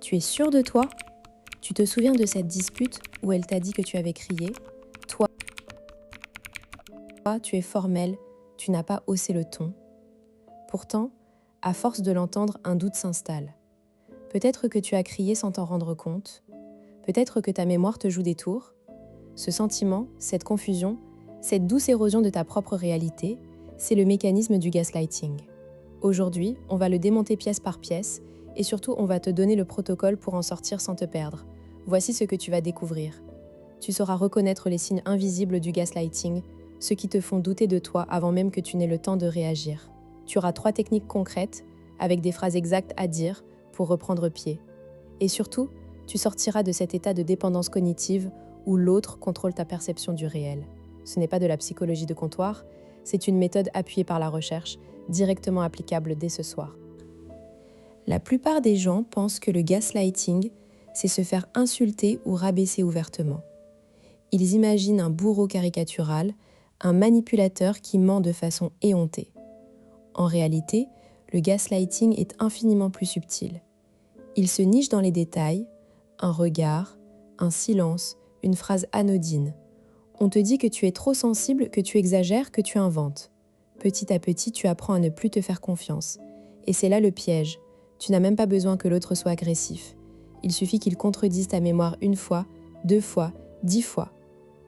Tu es sûr de toi? Tu te souviens de cette dispute où elle t'a dit que tu avais crié? Toi, tu es formel, tu n'as pas haussé le ton. Pourtant, à force de l'entendre, un doute s'installe. Peut-être que tu as crié sans t'en rendre compte. Peut-être que ta mémoire te joue des tours. Ce sentiment, cette confusion, cette douce érosion de ta propre réalité, c'est le mécanisme du gaslighting. Aujourd'hui, on va le démonter pièce par pièce et surtout, on va te donner le protocole pour en sortir sans te perdre. Voici ce que tu vas découvrir. Tu sauras reconnaître les signes invisibles du gaslighting, ceux qui te font douter de toi avant même que tu n'aies le temps de réagir. Tu auras 3 techniques concrètes, avec des phrases exactes à dire, pour reprendre pied. Et surtout, tu sortiras de cet état de dépendance cognitive où l'autre contrôle ta perception du réel. Ce n'est pas de la psychologie de comptoir, c'est une méthode appuyée par la recherche, directement applicable dès ce soir. La plupart des gens pensent que le gaslighting, c'est se faire insulter ou rabaisser ouvertement. Ils imaginent un bourreau caricatural, un manipulateur qui ment de façon éhontée. En réalité, le gaslighting est infiniment plus subtil. Il se niche dans les détails, un regard, un silence, une phrase anodine. On te dit que tu es trop sensible, que tu exagères, que tu inventes. Petit à petit, tu apprends à ne plus te faire confiance. Et c'est là le piège. Tu n'as même pas besoin que l'autre soit agressif. Il suffit qu'il contredise ta mémoire 1 fois, 2 fois, 10 fois.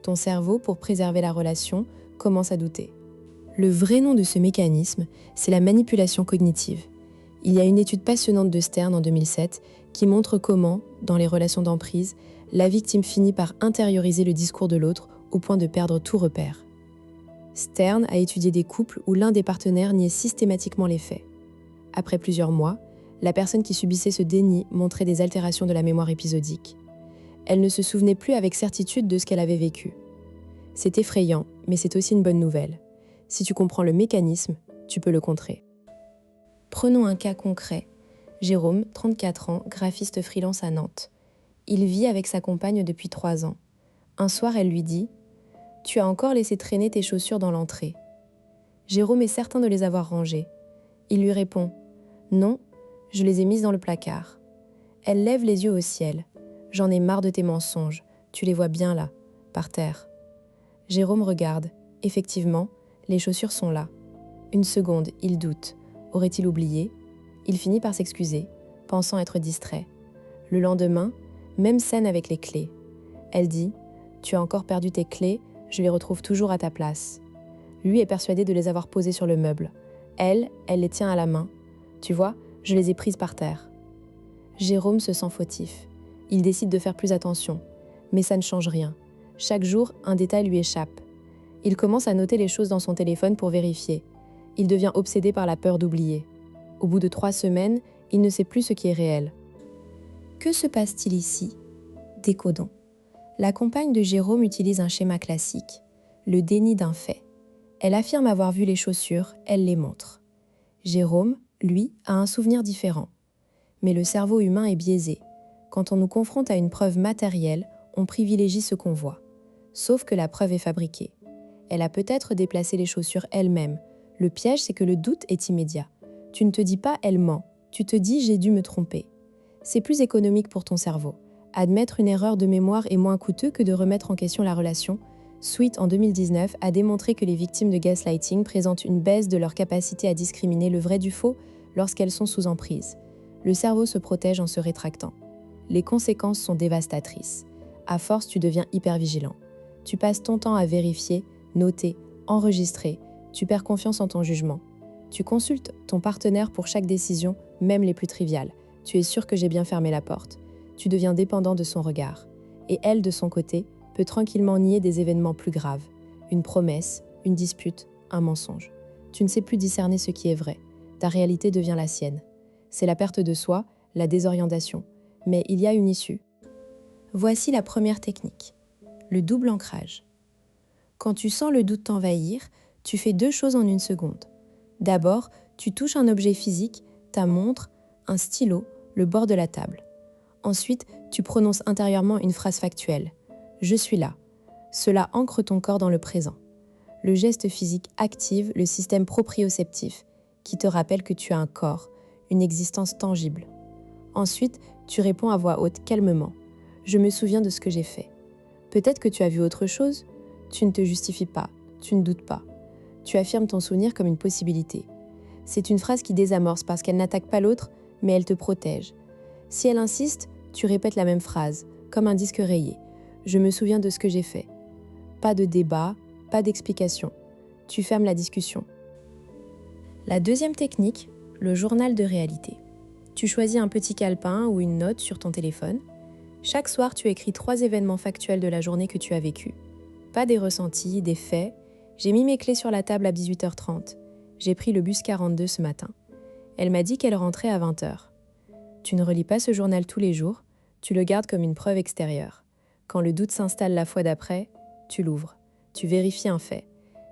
Ton cerveau, pour préserver la relation, commence à douter. Le vrai nom de ce mécanisme, c'est la manipulation cognitive. Il y a une étude passionnante de Stern en 2007 qui montre comment, dans les relations d'emprise, la victime finit par intérioriser le discours de l'autre au point de perdre tout repère. Stern a étudié des couples où l'un des partenaires niait systématiquement les faits. Après plusieurs mois, la personne qui subissait ce déni montrait des altérations de la mémoire épisodique. Elle ne se souvenait plus avec certitude de ce qu'elle avait vécu. C'est effrayant, mais c'est aussi une bonne nouvelle. Si tu comprends le mécanisme, tu peux le contrer. Prenons un cas concret. Jérôme, 34 ans, graphiste freelance à Nantes. Il vit avec sa compagne depuis 3 ans. Un soir, elle lui dit « Tu as encore laissé traîner tes chaussures dans l'entrée. » Jérôme est certain de les avoir rangées. Il lui répond « Non, je les ai mises dans le placard. » Elle lève les yeux au ciel. « J'en ai marre de tes mensonges. Tu les vois bien là, par terre. » Jérôme regarde. Effectivement, les chaussures sont là. Une seconde, il doute. Aurait-il oublié? Il finit par s'excuser, pensant être distrait. Le lendemain, même scène avec les clés. Elle dit « Tu as encore perdu tes clés, je les retrouve toujours à ta place. » Lui est persuadé de les avoir posées sur le meuble. Elle les tient à la main. « Tu vois, je les ai prises par terre. » Jérôme se sent fautif. Il décide de faire plus attention. Mais ça ne change rien. Chaque jour, un détail lui échappe. Il commence à noter les choses dans son téléphone pour vérifier. Il devient obsédé par la peur d'oublier. Au bout de 3 semaines, il ne sait plus ce qui est réel. Que se passe-t-il ici? Décodons. La compagne de Jérôme utilise un schéma classique, le déni d'un fait. Elle affirme avoir vu les chaussures, elle les montre. Jérôme, lui, a un souvenir différent. Mais le cerveau humain est biaisé. Quand on nous confronte à une preuve matérielle, on privilégie ce qu'on voit. Sauf que la preuve est fabriquée. Elle a peut-être déplacé les chaussures elle-même. Le piège, c'est que le doute est immédiat. Tu ne te dis pas « elle ment », tu te dis « j'ai dû me tromper ». C'est plus économique pour ton cerveau. Admettre une erreur de mémoire est moins coûteux que de remettre en question la relation. Sweet, en 2019, a démontré que les victimes de gaslighting présentent une baisse de leur capacité à discriminer le vrai du faux lorsqu'elles sont sous emprise. Le cerveau se protège en se rétractant. Les conséquences sont dévastatrices. À force, tu deviens hypervigilant. Tu passes ton temps à vérifier, noter, enregistrer. Tu perds confiance en ton jugement. Tu consultes ton partenaire pour chaque décision, même les plus triviales. Tu es sûr que j'ai bien fermé la porte. Tu deviens dépendant de son regard. Et elle, de son côté, peut tranquillement nier des événements plus graves. Une promesse, une dispute, un mensonge. Tu ne sais plus discerner ce qui est vrai. Ta réalité devient la sienne. C'est la perte de soi, la désorientation. Mais il y a une issue. Voici la première technique. Le double ancrage. Quand tu sens le doute t'envahir, tu fais 2 choses en 1 seconde. D'abord, tu touches un objet physique, ta montre, un stylo, le bord de la table. Ensuite, tu prononces intérieurement une phrase factuelle. « Je suis là ». Cela ancre ton corps dans le présent. Le geste physique active le système proprioceptif, qui te rappelle que tu as un corps, une existence tangible. Ensuite, tu réponds à voix haute calmement. Je me souviens de ce que j'ai fait. Peut-être que tu as vu autre chose. Tu ne te justifies pas, tu ne doutes pas. Tu affirmes ton souvenir comme une possibilité. C'est une phrase qui désamorce parce qu'elle n'attaque pas l'autre, mais elle te protège. Si elle insiste, tu répètes la même phrase, comme un disque rayé. Je me souviens de ce que j'ai fait. Pas de débat, pas d'explication. Tu fermes la discussion. La deuxième technique, le journal de réalité. Tu choisis un petit calepin ou une note sur ton téléphone. Chaque soir, tu écris 3 événements factuels de la journée que tu as vécus. Pas des ressentis, des faits. J'ai mis mes clés sur la table à 18h30. J'ai pris le bus 42 ce matin. Elle m'a dit qu'elle rentrait à 20h. Tu ne relis pas ce journal tous les jours, tu le gardes comme une preuve extérieure. Quand le doute s'installe la fois d'après, tu l'ouvres. Tu vérifies un fait.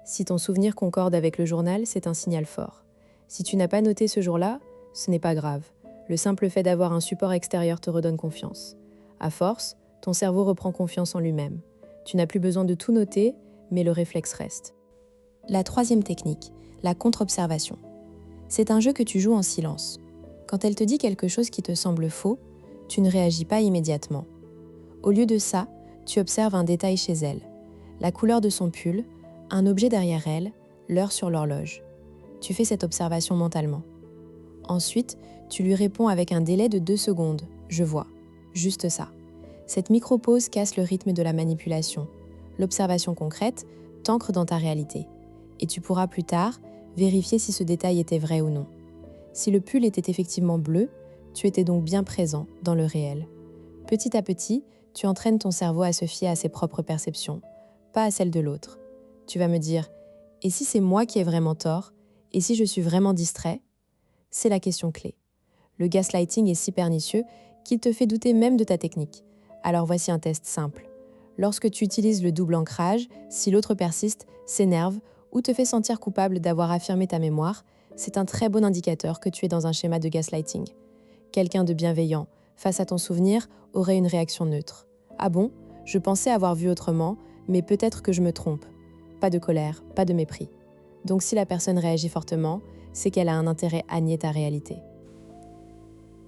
Si ton souvenir concorde avec le journal, c'est un signal fort. Si tu n'as pas noté ce jour-là, ce n'est pas grave. Le simple fait d'avoir un support extérieur te redonne confiance. À force, ton cerveau reprend confiance en lui-même. Tu n'as plus besoin de tout noter, mais le réflexe reste. La troisième technique, la contre-observation. C'est un jeu que tu joues en silence. Quand elle te dit quelque chose qui te semble faux, tu ne réagis pas immédiatement. Au lieu de ça, tu observes un détail chez elle. La couleur de son pull, un objet derrière elle, l'heure sur l'horloge. Tu fais cette observation mentalement. Ensuite, tu lui réponds avec un délai de 2 secondes. Je vois. Juste ça. Cette micro-pause casse le rythme de la manipulation. L'observation concrète t'ancre dans ta réalité. Et tu pourras plus tard vérifier si ce détail était vrai ou non. Si le pull était effectivement bleu, tu étais donc bien présent dans le réel. Petit à petit, tu entraînes ton cerveau à se fier à ses propres perceptions, pas à celles de l'autre. Tu vas me dire, et si c'est moi qui ai vraiment tort? Et si je suis vraiment distrait? C'est la question clé. Le gaslighting est si pernicieux qu'il te fait douter même de ta technique. Alors voici un test simple. Lorsque tu utilises le double ancrage, si l'autre persiste, s'énerve ou te fait sentir coupable d'avoir affirmé ta mémoire, c'est un très bon indicateur que tu es dans un schéma de gaslighting. Quelqu'un de bienveillant, face à ton souvenir, aurait une réaction neutre. Ah bon? Je pensais avoir vu autrement, mais peut-être que je me trompe. Pas de colère, pas de mépris. Donc si la personne réagit fortement, c'est qu'elle a un intérêt à nier ta réalité.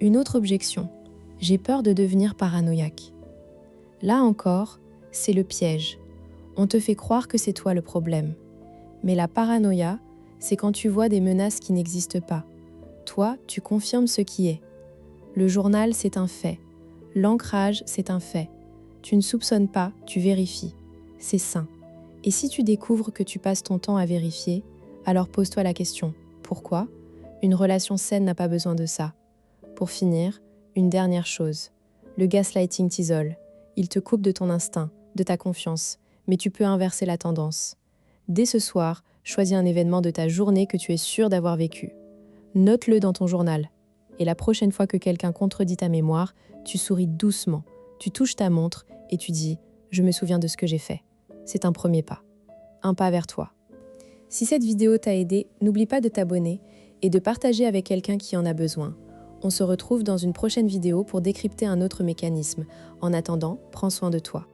Une autre objection. J'ai peur de devenir paranoïaque. Là encore, c'est le piège. On te fait croire que c'est toi le problème. Mais la paranoïa, c'est quand tu vois des menaces qui n'existent pas. Toi, tu confirmes ce qui est. Le journal, c'est un fait. L'ancrage, c'est un fait. Tu ne soupçonnes pas, tu vérifies. C'est sain. Et si tu découvres que tu passes ton temps à vérifier, alors pose-toi la question. Pourquoi? Une relation saine n'a pas besoin de ça. Pour finir, une dernière chose. Le gaslighting t'isole. Il te coupe de ton instinct, de ta confiance, mais tu peux inverser la tendance. Dès ce soir, choisis un événement de ta journée que tu es sûr d'avoir vécu. Note-le dans ton journal. Et la prochaine fois que quelqu'un contredit ta mémoire, tu souris doucement, tu touches ta montre et tu dis « Je me souviens de ce que j'ai fait ». C'est un premier pas. Un pas vers toi. Si cette vidéo t'a aidé, n'oublie pas de t'abonner et de partager avec quelqu'un qui en a besoin. On se retrouve dans une prochaine vidéo pour décrypter un autre mécanisme. En attendant, prends soin de toi.